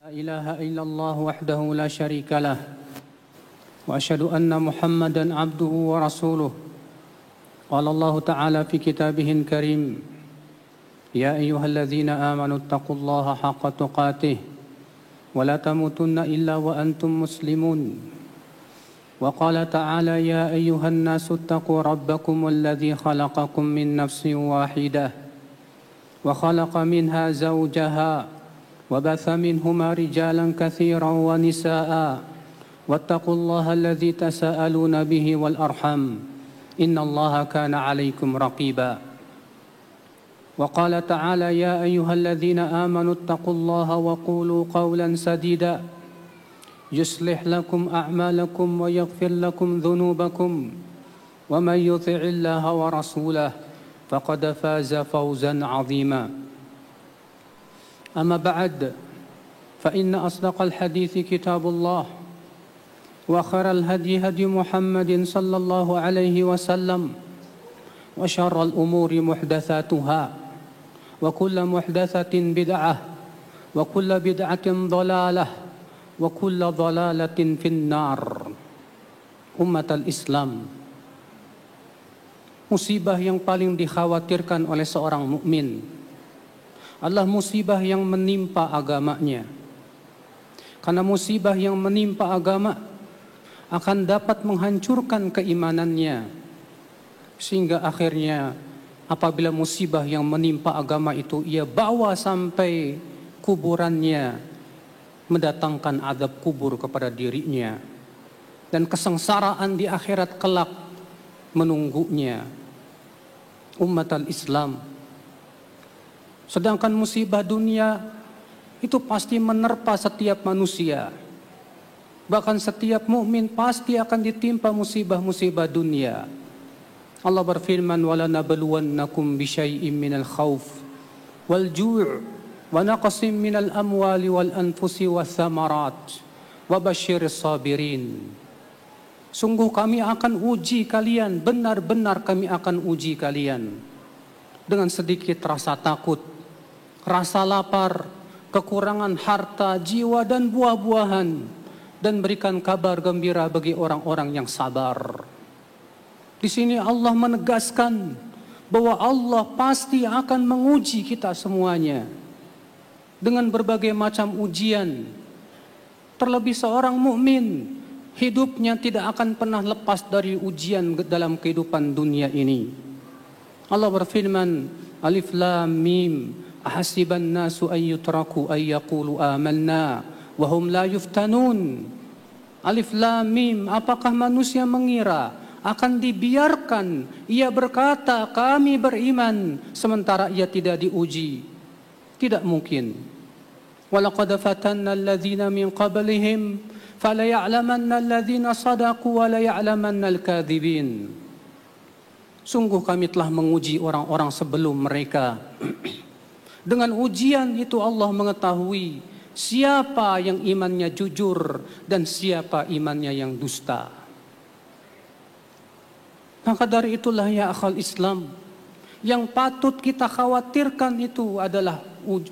لا إله إلا الله وحده لا شريك له وأشهد أن محمدا عبده ورسوله قال الله تعالى في كتابه الكريم يا أيها الذين آمنوا اتقوا الله حق تقاته ولا تموتن إلا وأنتم مسلمون وقال تعالى يا أيها الناس اتقوا ربكم الذي خلقكم من نفس واحدة وخلق منها زوجها وبث منهما رجالا كثيرا ونساء واتقوا الله الذي تساءلون به والأرحم إن الله كان عليكم رقيبا وقال تعالى يا أيها الذين آمنوا اتقوا الله وقولوا قولا سديدا يصلح لكم أعمالكم ويغفر لكم ذنوبكم ومن يطع الله ورسوله فقد فاز فوزا عظيما أما بعد فإن أصدق الحديث كتاب الله وخير الهدي هدي محمد صلى الله عليه وسلم وشر الأمور محدثاتها وكل محدثة بدعة وكل بدعة ضلالة وكل ضلالة في النار. Umat al-Islam, musibah yang paling dikhawatirkan oleh seorang mukmin adalah musibah yang menimpa agamanya. Karena musibah yang menimpa agama akan dapat menghancurkan keimanannya, sehingga akhirnya apabila musibah yang menimpa agama itu ia bawa sampai kuburannya, mendatangkan azab kubur kepada dirinya, dan kesengsaraan di akhirat kelak menunggunya. Umat al-Islam, sedangkan musibah dunia itu pasti menerpa setiap manusia. Bahkan setiap mukmin pasti akan ditimpa musibah-musibah dunia. Allah berfirman, "Wala nabluwannakum bisyai'im minal khauf wal ju' wa naqsim minal amwali wal anfusi wath thamarat wa basyiris sabirin." Sungguh kami akan uji kalian, benar-benar kami akan uji kalian dengan sedikit rasa takut, rasa lapar, kekurangan harta, jiwa dan buah-buahan, dan berikan kabar gembira bagi orang-orang yang sabar. Di sini Allah menegaskan bahwa Allah pasti akan menguji kita semuanya dengan berbagai macam ujian. Terlebih seorang mukmin, hidupnya tidak akan pernah lepas dari ujian dalam kehidupan dunia ini. Allah berfirman, Alif Lam Mim, ahasiban nasu an yutraku ay yaqulu amanna wa hum la yuftanun. Alif Lam Mim, apakah manusia mengira akan dibiarkan ia berkata kami beriman sementara ia tidak diuji? Tidak mungkin. Walaqad fatanna alladhina min qablihim fala ya'lamanna alladhina sadaqu wa la ya'lamanna al-kadhibin. Sungguh kami telah menguji orang-orang sebelum mereka. Dengan ujian itu Allah mengetahui siapa yang imannya jujur dan siapa imannya yang dusta. Maka dari itulah ya akhal Islam, yang patut kita khawatirkan itu adalah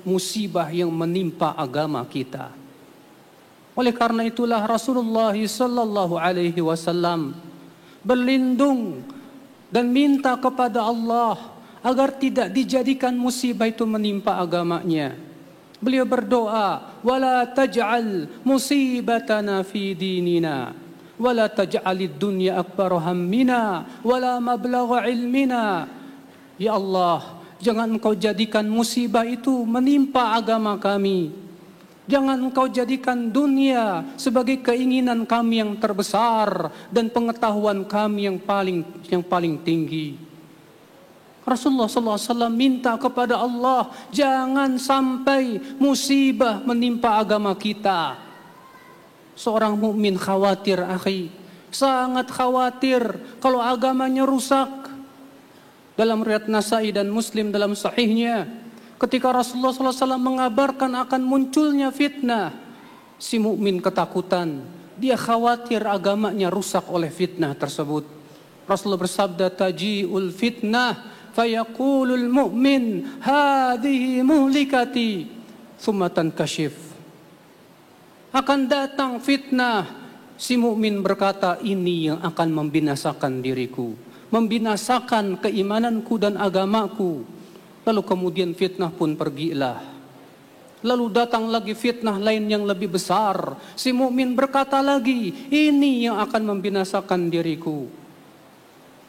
musibah yang menimpa agama kita. Oleh karena itulah Rasulullah sallallahu alaihi wasallam berlindung dan minta kepada Allah agar tidak dijadikan musibah itu menimpa agamanya. Beliau berdoa, "Wala taj'al musibatana fi dinina, wala taj'alid dunya akbar hammina, wala mablagha ilmina." Ya Allah, jangan Engkau jadikan musibah itu menimpa agama kami. Jangan Engkau jadikan dunia sebagai keinginan kami yang terbesar dan pengetahuan kami yang paling tinggi. Rasulullah SAW minta kepada Allah, jangan sampai musibah menimpa agama kita. Seorang mukmin khawatir, akhi, sangat khawatir kalau agamanya rusak. Dalam riwayat Nasai dan Muslim dalam sahihnya, ketika Rasulullah SAW mengabarkan akan munculnya fitnah, si mukmin ketakutan. Dia khawatir agamanya rusak oleh fitnah tersebut. Rasulullah bersabda, "Taji'ul fitnah fayaqulul mu'min hadhihi muhlikati thumma tankashif." Akan datang fitnah. Si mukmin berkata, ini yang akan membinasakan diriku, membinasakan keimananku dan agamaku. Lalu kemudian fitnah pun pergilah. Lalu datang lagi fitnah lain yang lebih besar. Si mukmin berkata lagi, ini yang akan membinasakan diriku.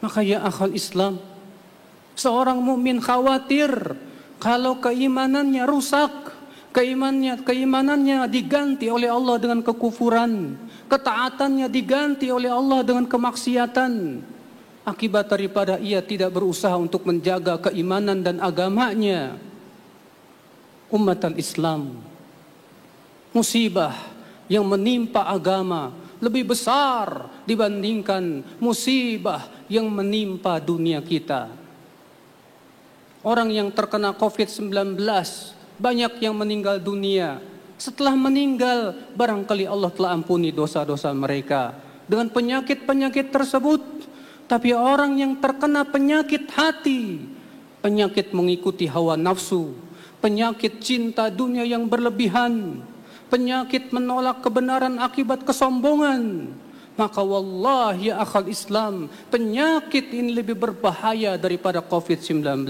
Maka ya akhal Islam, seorang mukmin khawatir kalau keimanannya rusak, keimanannya diganti oleh Allah dengan kekufuran, ketaatannya diganti oleh Allah dengan kemaksiatan. Akibat daripada ia tidak berusaha untuk menjaga keimanan dan agamanya. Umat al-Islam, musibah yang menimpa agama lebih besar dibandingkan musibah yang menimpa dunia kita. Orang yang terkena COVID-19 banyak yang meninggal dunia. Setelah meninggal, barangkali Allah telah ampuni dosa-dosa mereka dengan penyakit-penyakit tersebut. Tapi orang yang terkena penyakit hati, penyakit mengikuti hawa nafsu, penyakit cinta dunia yang berlebihan, penyakit menolak kebenaran akibat kesombongan, maka wallahi ya akhal Islam, penyakit ini lebih berbahaya daripada COVID-19.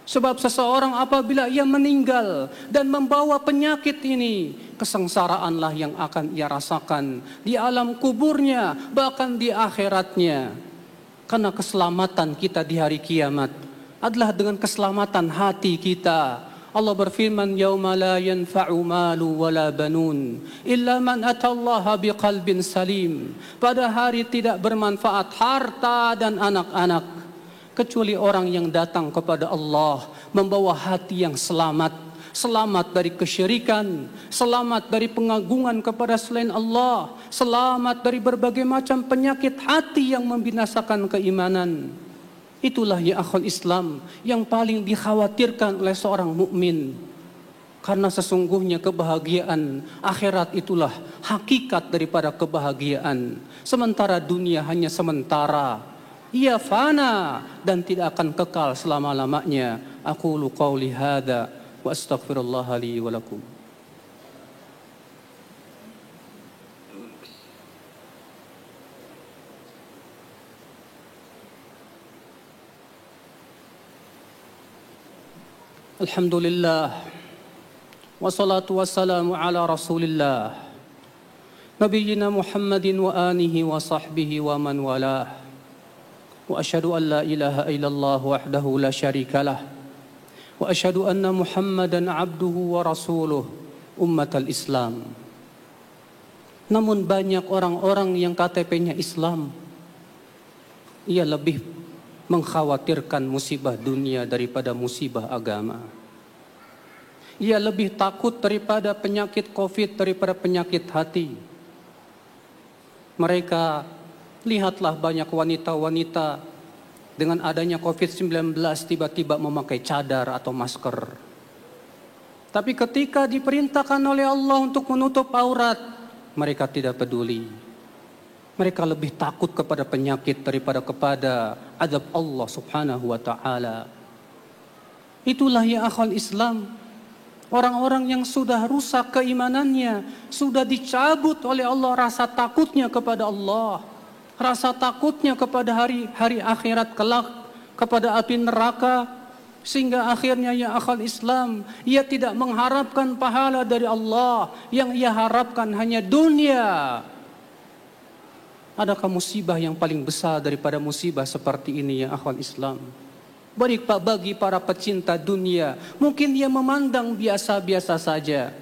Sebab seseorang apabila ia meninggal dan membawa penyakit ini, kesengsaraanlah yang akan ia rasakan di alam kuburnya, bahkan di akhiratnya. Karena keselamatan kita di hari kiamat adalah dengan keselamatan hati kita. Allah berfirman, yauma la yanfa'u malu wala banun illa man atallaha biqalbin salim. Pada hari tidak bermanfaat harta dan anak-anak kecuali orang yang datang kepada Allah membawa hati yang selamat, selamat dari kesyirikan, selamat dari pengagungan kepada selain Allah, selamat dari berbagai macam penyakit hati yang membinasakan keimanan. Itulah ya akhul Islam yang paling dikhawatirkan oleh seorang mukmin. Karena sesungguhnya kebahagiaan akhirat itulah hakikat daripada kebahagiaan. Sementara dunia hanya sementara. Ia fana dan tidak akan kekal selama-lamanya. Aqulu qawli hadza wa astaghfirullah li wa lakum. Alhamdulillah, wassalatu wassalamu ala rasulillah, nabiyyina Muhammadin wa alihi wa sahbihi wa man walah. Wa asyhadu an la ilaha illallah wahdahu la syarikalah. Wa asyhadu anna Muhammadan abduhu wa rasuluh ummatal Islam. Namun banyak orang-orang yang KTP-nya Islam, ia lebih mengkhawatirkan musibah dunia daripada musibah agama. Ia lebih takut daripada penyakit COVID daripada penyakit hati. Mereka, lihatlah banyak wanita-wanita dengan adanya COVID-19 tiba-tiba memakai cadar atau masker. Tapi ketika diperintahkan oleh Allah untuk menutup aurat, mereka tidak peduli. Mereka lebih takut kepada penyakit daripada kepada azab Allah subhanahu wa ta'ala. Itulah ya akhal Islam. Orang-orang yang sudah rusak keimanannya, sudah dicabut oleh Allah rasa takutnya kepada Allah. Rasa takutnya kepada hari akhirat kelak, kepada api neraka. Sehingga akhirnya ya akhal Islam, ia tidak mengharapkan pahala dari Allah. Yang ia harapkan hanya dunia. Adakah musibah yang paling besar daripada musibah seperti ini ya akhwal Islam? Bagi para pecinta dunia, mungkin dia memandang biasa-biasa saja.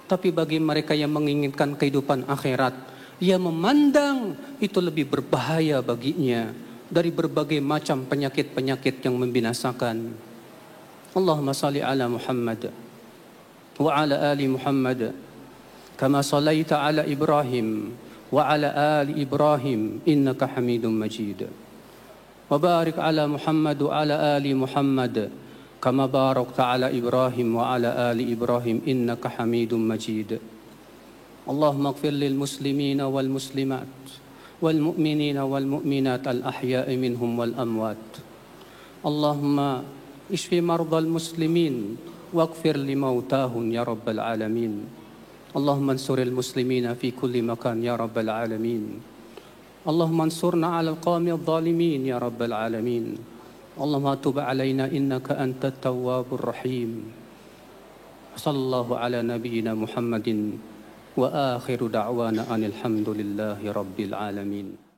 Tapi bagi mereka yang menginginkan kehidupan akhirat, ia memandang itu lebih berbahaya baginya dari berbagai macam penyakit-penyakit yang membinasakan. Allahumma salli ala Muhammad wa ala ali Muhammad kama sallaita ala Ibrahim وعلى آل إبراهيم إنك حميد مجيد وبارك على محمد وعلى آل محمد كما باركت على إبراهيم وعلى آل إبراهيم إنك حميد مجيد اللهم اغفر للمسلمين والمسلمات والمؤمنين والمؤمنات الأحياء منهم والأموات اللهم اشف مرضى المسلمين واغفر لموتاهم يا رب العالمين اللهم انصر المسلمين في كل مكان يا رب العالمين. اللهم انصرنا على القوم الظالمين يا رب العالمين. اللهم تب علينا إنك أنت التواب الرحيم. صلى الله على نبينا محمد وآخر دعوانا أن الحمد لله رب العالمين.